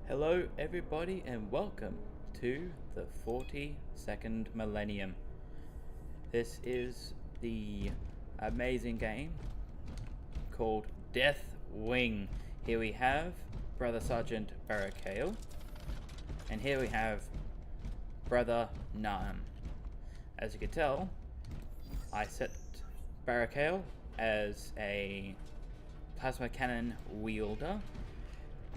Hello everybody and welcome to the 42nd Millennium. This is the amazing game called Deathwing. Here we have Brother Sergeant Barakale, and here we have Brother Nahum. As you can tell, I set Barakale as a plasma cannon wielder,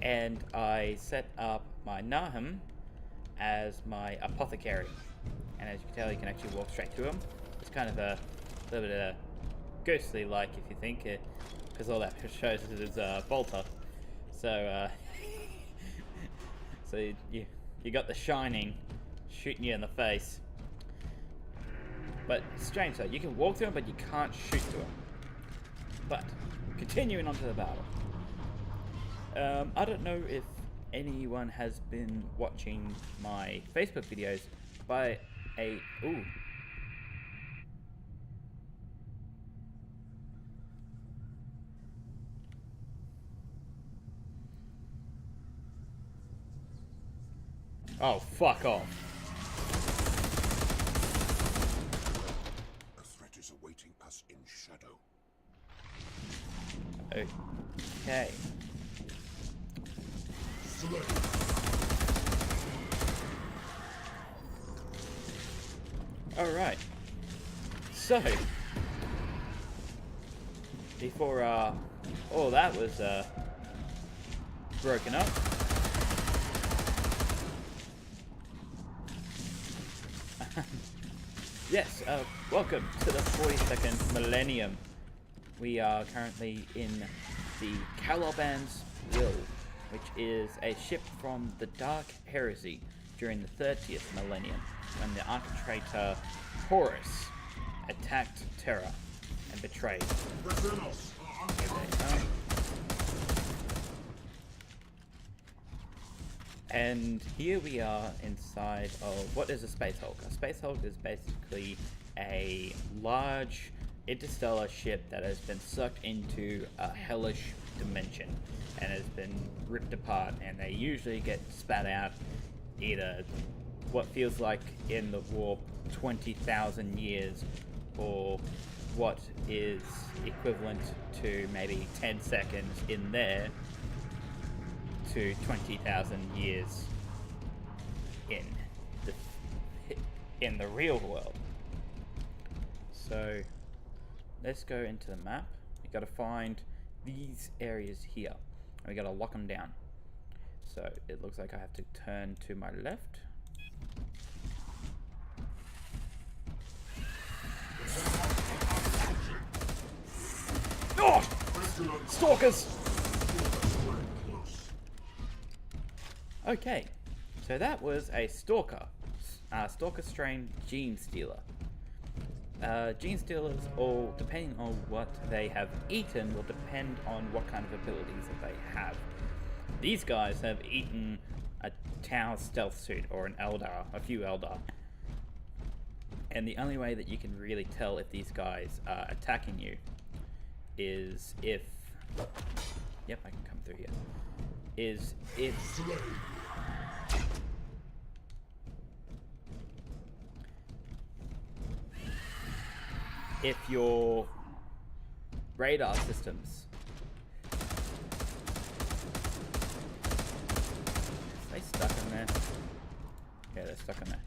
and I set up my Nahum as my apothecary. And as you can tell, you can actually walk straight through him. It's kind of a little bit of ghostly like, if you think it, because all that shows is Volta. So so you got the Shining shooting you in the face. But strange though, you can walk through him, but you can't shoot through him. But continuing on to the battle. I don't know if anyone has been watching my Facebook videos by a... Ooh. Oh, fuck off. A threat is awaiting us in shadow. Okay. Alright. So, before all that was broken up, yes, welcome to the 42nd Millennium. We are currently in the Caliban's Will, which is a ship from the Dark Heresy during the 30th millennium, when the Architrator Horus attacked Terra and betrayed. And here we are inside of what is a Space Hulk. A Space Hulk is basically a large interstellar ship that has been sucked into a hellish dimension and has been ripped apart, and they usually get spat out either what feels like in the warp 20,000 years, or what is equivalent to maybe 10 seconds in there to 20,000 years in the real world. So let's go into the map. We got to find these areas here, and we got to lock them down. So it looks like I have to turn to my left. Oh! Stalkers! Okay, so that was a stalker. Stalker strain gene stealer. Gene stealers, all depending on what they have eaten, will depend on what kind of abilities that they have. These guys have eaten a Tau stealth suit, or an Eldar, a few Eldar. And the only way that you can really tell if these guys are attacking you is if... Yep, I can come through here. Is if your radar systems... Are they stuck in there? Yeah, they're stuck in there.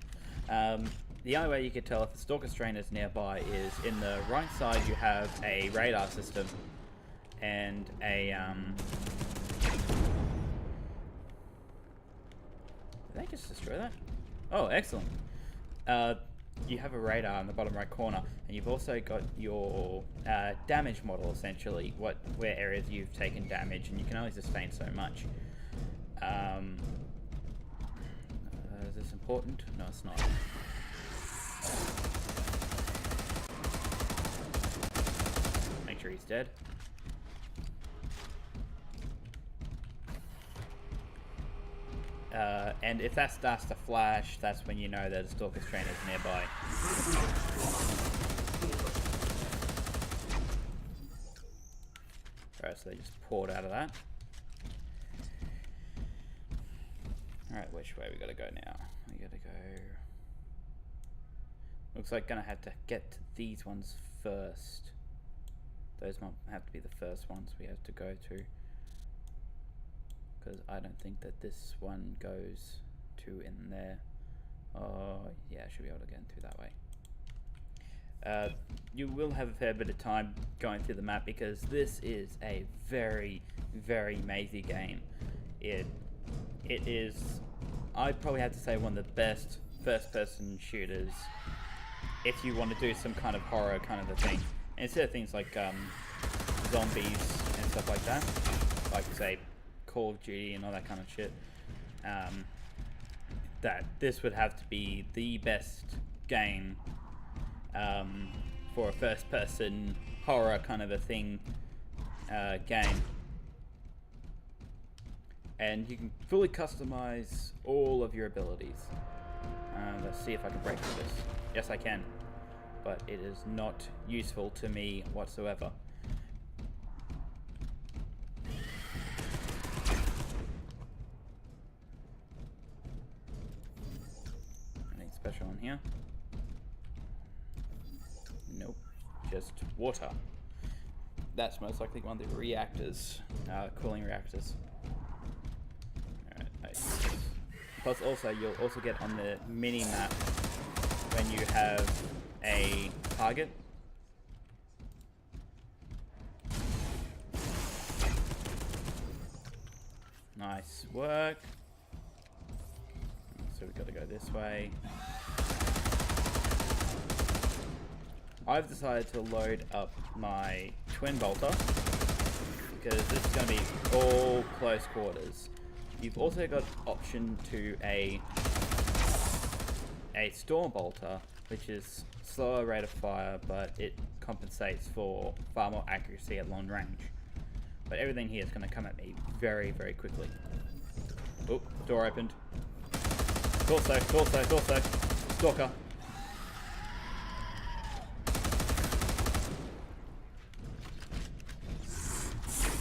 The only way you can tell if the Stalker strain is nearby is in the right side you have a radar system and a Did they just destroy that? Oh, excellent. You have a radar in the bottom right corner, and you've also got your damage model, essentially, where areas you've taken damage, and you can only sustain so much. Is this important? No, it's not. Make sure he's dead. And if that starts to flash, that's when you know that a Stalker strain is nearby. Alright, so they just poured out of that. Alright, which way we gotta go now? We gotta go... Looks like gonna have to get to these ones first. Those might have to be the first ones we have to go to. Because I don't think that this one goes to in there. Oh, yeah, I should be able to get into that way. You will have a fair bit of time going through the map because this is a very, very mazy game. It is, I'd probably have to say, one of the best first-person shooters if you want to do some kind of horror kind of a thing. Instead of things like zombies and stuff like that, like say Call of Duty and all that kind of shit, that this would have to be the best game for a first-person horror kind of a thing game. And you can fully customize all of your abilities. Let's see if I can break through this. Yes, I can, but it is not useful to me whatsoever. Anything special in here? Nope, just water. That's most likely one of the reactors, cooling reactors. Alright, nice. Plus also, you'll also get on the mini-map when you have a target. Nice work. So we've got to go this way. I've decided to load up my twin bolter because this is going to be all close quarters. You've also got option to a storm bolter, which is slower rate of fire, but it compensates for far more accuracy at long range. But everything here is going to come at me very, very quickly. Oh, door opened. Torso, torso, torso. Stalker.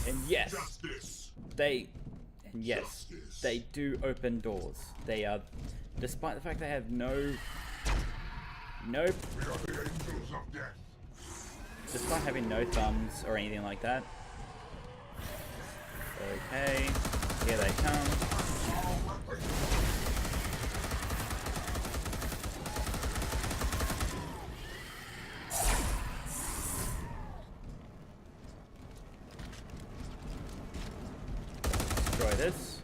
And yes, they do open doors. They are, despite the fact they have despite having no thumbs or anything like that. Okay, here they come. Destroy this.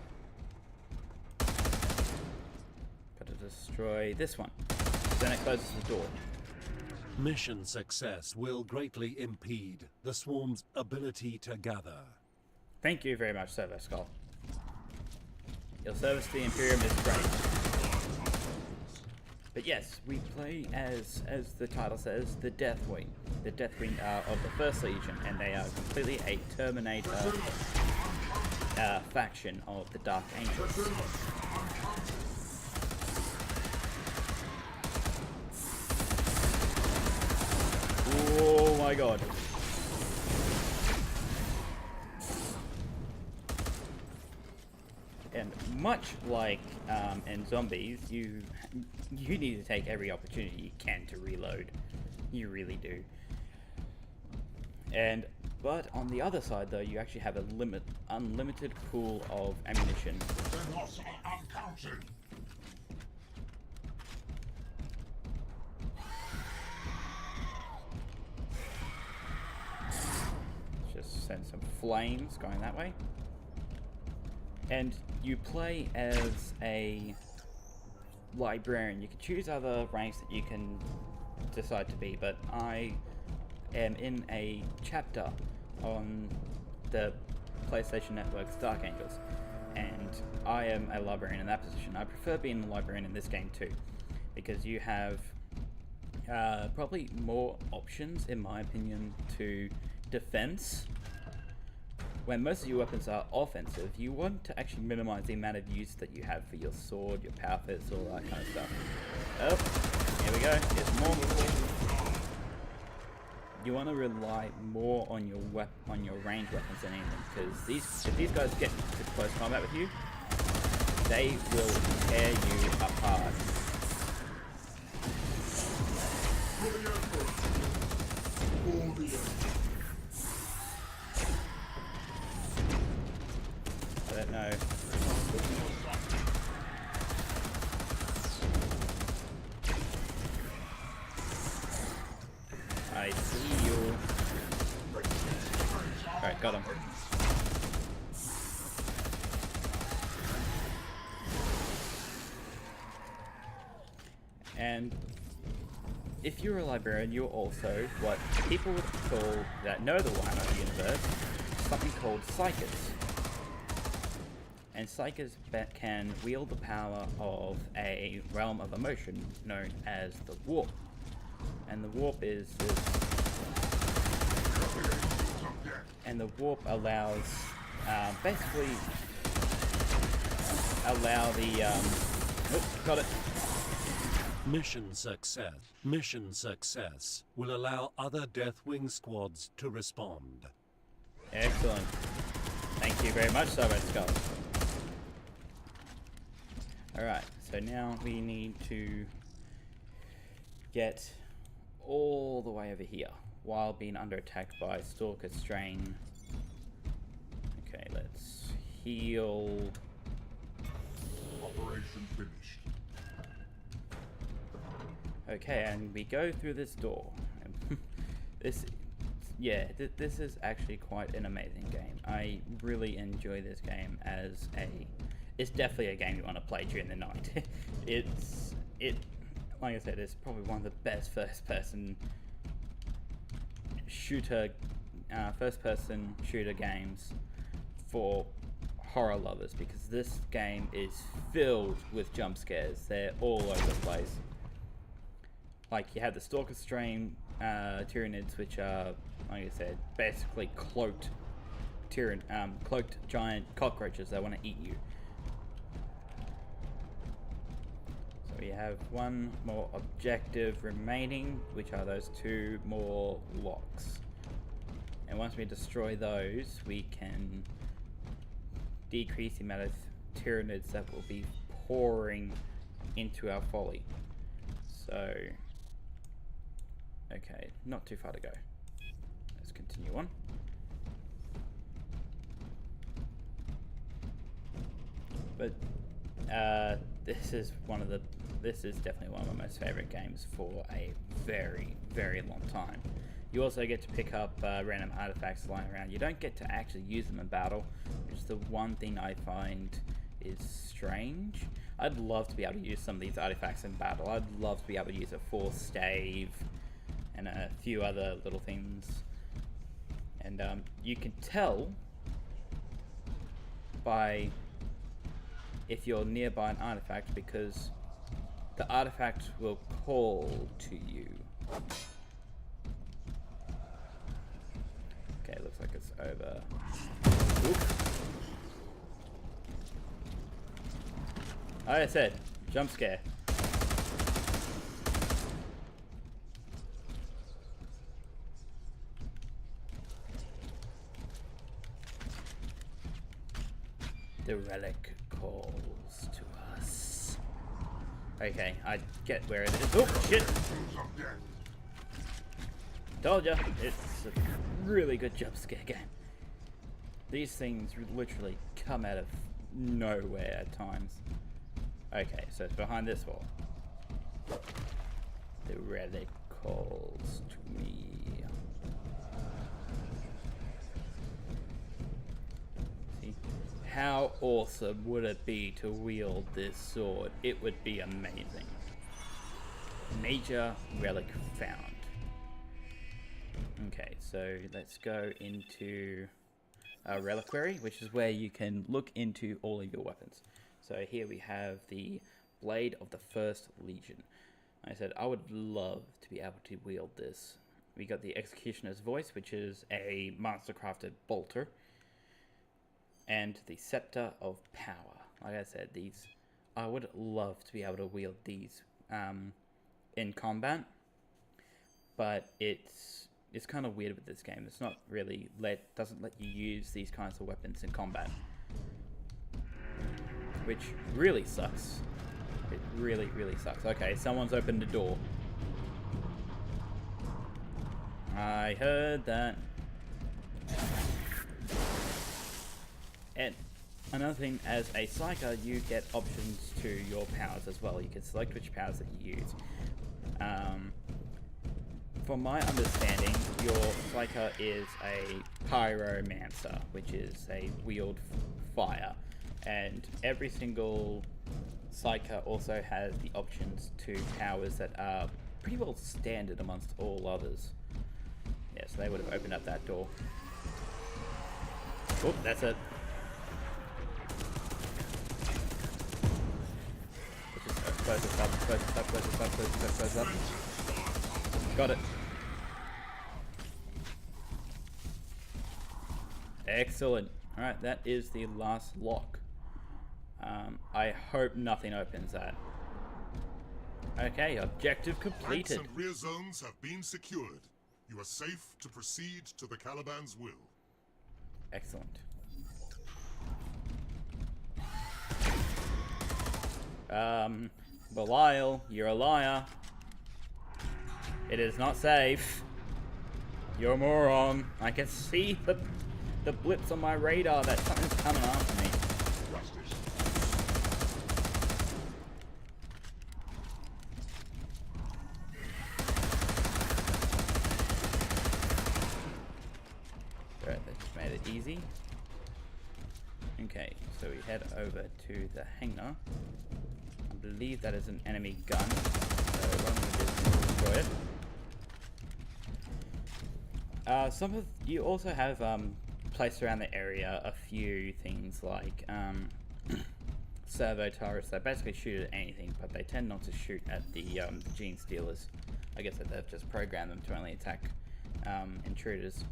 Gotta destroy this one. Then it closes the door. Mission success will greatly impede the swarm's ability to gather. Thank you very much, Servo Skull. Your service to the Imperium is great. But yes, we play as the title says, the Deathwing. The Deathwing are of the First Legion, and they are completely a Terminator faction of the Dark Angels. Oh my god. And much like in zombies, you need to take every opportunity you can to reload. You really do. But on the other side though, you actually have a unlimited pool of ammunition. Just send some flames going that way. And you play as a librarian. You can choose other ranks that you can decide to be, but I am in a chapter on the PlayStation Network's Dark Angels, and I am a librarian in that position. I prefer being a librarian in this game too, because you have probably more options, in my opinion, to defense. When most of your weapons are offensive, you want to actually minimize the amount of use that you have for your sword, your power fists, all that kind of stuff. Oh, here we go. Here's more. You want to rely more on your ranged weapons than anything, because if these guys get to close combat with you, they will tear you apart. I don't know. I see you. Alright, got him. And if you're a librarian, you're also what people would call, that know the Warhammer universe, something called psychers. And psychers can wield the power of a realm of emotion known as the warp. And the warp is this, and the warp allows, basically, allow the, oops, got it. Mission success will allow other Deathwing squads to respond. Excellent. Thank you very much, Cyber Skull. Alright, so now we need to get all the way over here while being under attack by Stalker Strain. Okay, let's heal. Operation finished. Okay, and we go through this door. This is actually quite an amazing game. I really enjoy this game as it's definitely a game you want to play during the night. Like I said, it's probably one of the best first-person shooter games for horror lovers, because this game is filled with jump scares. They're all over the place. Like, you have the Stalker Strain Tyranids, which are, like I said, basically cloaked giant cockroaches that want to eat you. So we have one more objective remaining, which are those two more locks. And once we destroy those, we can decrease the amount of Tyranids that will be pouring into our folly. So, okay, not too far to go. Let's continue on. But this is definitely one of my most favorite games for a very, very long time. You also get to pick up random artifacts lying around. You don't get to actually use them in battle, which is the one thing I find is strange. I'd love to be able to use some of these artifacts in battle. I'd love to be able to use a force stave and a few other little things. And you can tell by if you're nearby an artifact, because the artifact will call to you. Okay, looks like it's over. Oop. Like I said, jump scare. The relic calls to us. Okay, I get where it is. Oh, shit! Told ya, it's a really good jump scare game. These things literally come out of nowhere at times. Okay, so it's behind this wall. The relic calls to me. See? How awesome would it be to wield this sword? It would be amazing. Major relic found. Okay, so let's go into a reliquary, which is where you can look into all of your weapons. So here we have the Blade of the First Legion. Like I said, I would love to be able to wield this. We got the Executioner's Voice, which is a master-crafted bolter. And the Scepter of Power. Like I said, I would love to be able to wield these in combat. But it's kind of weird with this game. It's not really doesn't let you use these kinds of weapons in combat. which really sucks. It really, really sucks. Okay, someone's opened the door. I heard that. And another thing, as a Psyker, you get options to your powers as well. You can select which powers that you use. From my understanding, your Psyker is a Pyromancer, which is a wield fire. And every single Psyker also has the options to powers that are pretty well standard amongst all others. Yeah, so they would have opened up that door. Oh, that's it. Let's just close this up, close this up, close this up, close this up, close this up. Got it. Excellent. Alright, that is the last lock. I hope nothing opens that. Okay, objective completed. Flanks and rear zones have been secured. You are safe to proceed to the Caliban's will. Excellent. Belial, you're a liar. It is not safe. You're a moron. I can see the blips on my radar that something's coming after me. Alright, that just made it easy. Okay, so we head over to the hangar. I believe that is an enemy gun, so what I'm going to do is destroy it. You also have placed around the area a few things like servo turrets that basically shoot at anything, but they tend not to shoot at the gene stealers. I guess that they've just programmed them to only attack intruders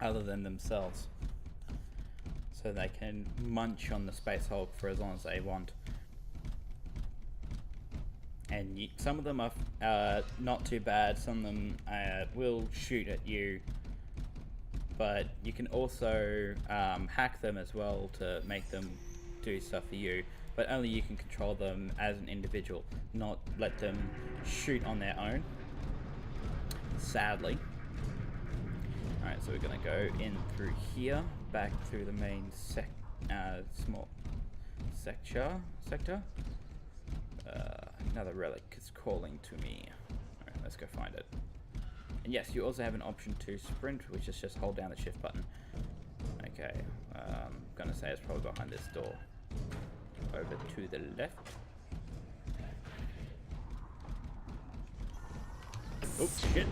other than themselves, so they can munch on the Space Hulk for as long as they want. And some of them are not too bad, some of them will shoot at you, but you can also hack them as well to make them do stuff for you, but only you can control them as an individual, not let them shoot on their own, sadly. Alright, so we're going to go in through here, back through the main small sector. Another relic is calling to me. Alright, let's go find it. And yes, you also have an option to sprint, which is just hold down the shift button. Okay, I'm gonna say it's probably behind this door. Over to the left. Oops, shit.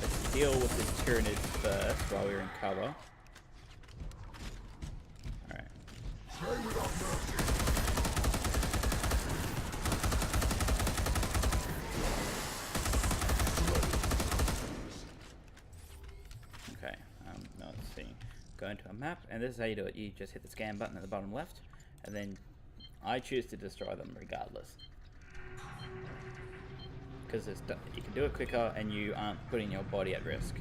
Let's deal with this Tyrannid first while we're in cover. Alright. Okay, now let's see. Go into a map, and this is how you do it. You just hit the scan button at the bottom left, and then I choose to destroy them regardless. Because you can do it quicker, and you aren't putting your body at risk.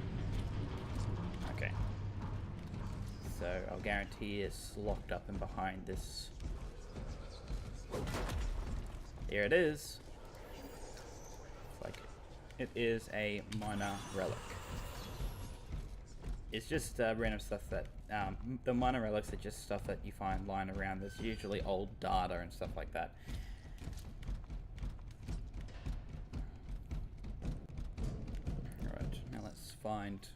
Okay. So I'll guarantee it's locked up and behind this. Here it is. Like it is a minor relic. It's just random stuff that the minor relics are just stuff that you find lying around. There's usually old data and stuff like that. Alright, now let's find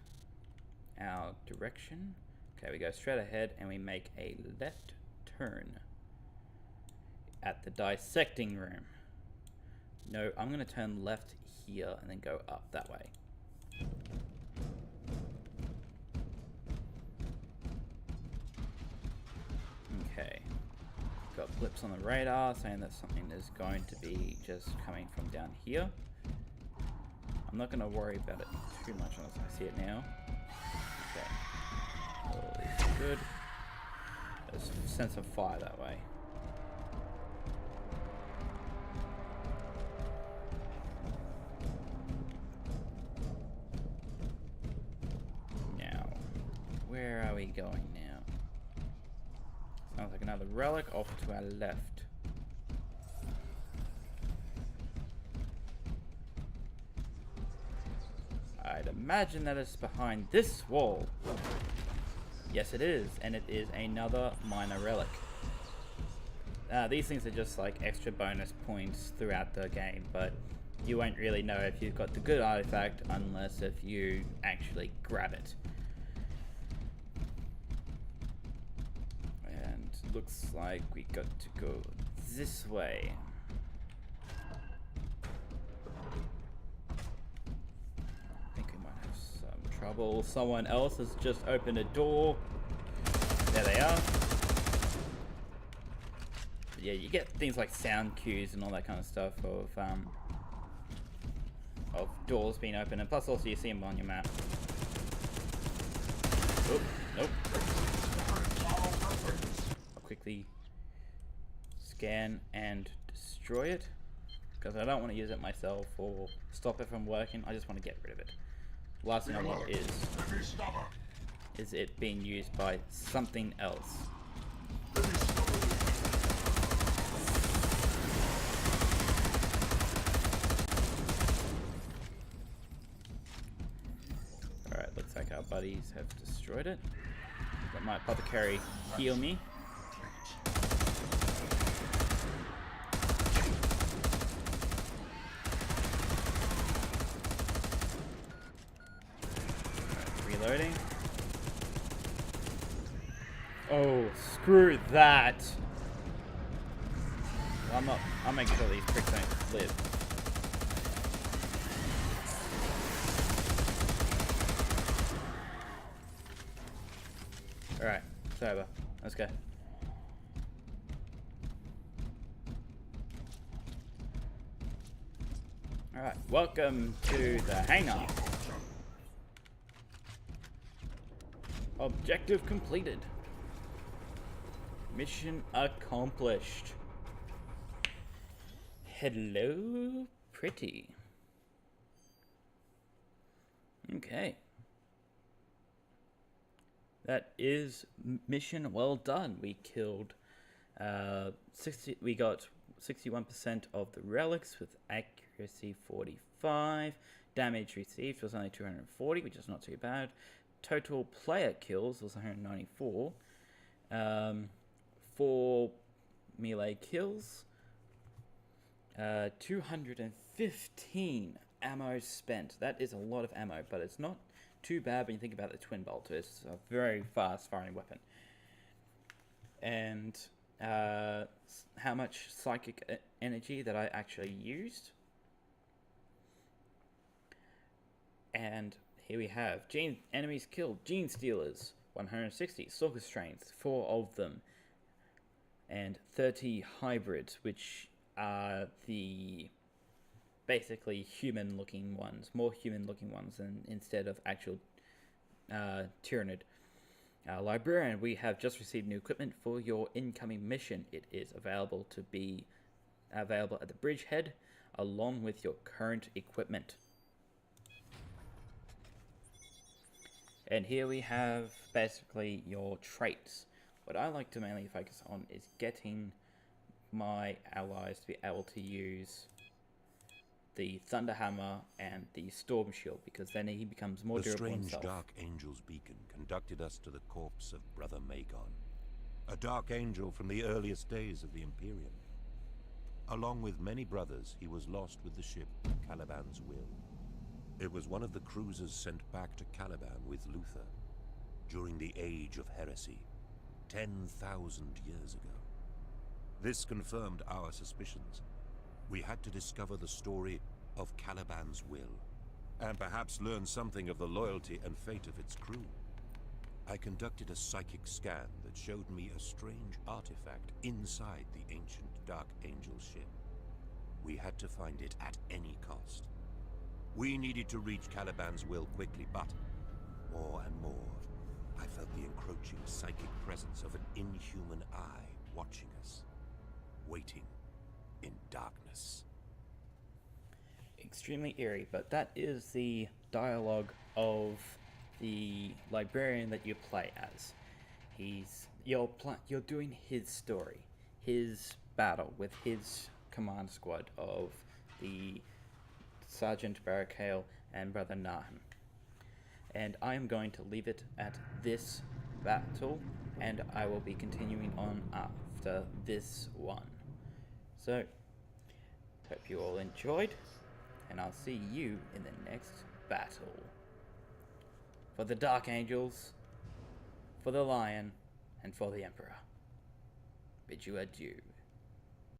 our direction. Okay, we go straight ahead and we make a left turn at the dissecting room. No, I'm going to turn left here and then go up that way. Okay, got blips on the radar saying that something is going to be just coming from down here. I'm not going to worry about it too much unless I see it now. Okay. All is good. There's a sense of fire that way. Now, where are we going now? Sounds like another relic off to our left. I'd imagine that it's behind this wall. Yes, it is, and it is another minor relic. These things are just like extra bonus points throughout the game, but you won't really know if you've got the good artifact unless if you actually grab it. And looks like we got to go this way. I think we might have some trouble. Someone else has just opened a door. There they are. But yeah, you get things like sound cues and all that kind of stuff of doors being open, and plus also you see them on your map. Oh, nope. I'll quickly scan and destroy it, because I don't want to use it myself or stop it from working. I just want to get rid of it. The last thing I want is it being used by something else. Alright, looks like our buddies have destroyed it. Let my apothecary heal me. Reloading. Oh, screw that! I'm making sure these pricks don't live. Alright, it's over. Let's go. Alright, welcome to the hangar. Objective completed. Mission accomplished. Hello, pretty. Okay. That is mission well done. We killed we got 61% of the relics with accuracy 45. Damage received was only 240, which is not too bad. Total player kills was 194. 4 melee kills. 215 ammo spent. That is a lot of ammo, but it's not too bad when you think about the twin bolt. It's a very fast firing weapon. And how much psychic energy that I actually used. And here we have enemies killed. Gene Stealers, 160. Stalker Strains, 4 of them. And 30 hybrids, which are the basically human-looking ones. More human-looking ones than instead of actual Tyrannid. Librarian, we have just received new equipment for your incoming mission. It is available at the bridgehead, along with your current equipment. And here we have basically your traits. What I like to mainly focus on is getting my allies to be able to use the Thunder Hammer and the Storm Shield, because then he becomes more durable himself. The strange Dark Angel's beacon conducted us to the corpse of Brother Magon, a Dark Angel from the earliest days of the Imperium. Along with many brothers, he was lost with the ship Caliban's Will. It was one of the cruisers sent back to Caliban with Luther during the Age of Heresy, 10,000 years ago. This confirmed our suspicions. We had to discover the story of Caliban's Will, and perhaps learn something of the loyalty and fate of its crew. I conducted a psychic scan that showed me a strange artifact inside the ancient Dark Angel ship. We had to find it at any cost. We needed to reach Caliban's Will quickly, but more and more, I felt the encroaching psychic presence of an inhuman eye watching us, waiting in darkness. Extremely eerie, but that is the dialogue of the librarian that you play as. He's you're doing his story, his battle with his command squad of the Sergeant Barricale and Brother Nahum. And I am going to leave it at this battle, and I will be continuing on after this one. So, hope you all enjoyed, and I'll see you in the next battle. For the Dark Angels, for the Lion, and for the Emperor, bid you adieu.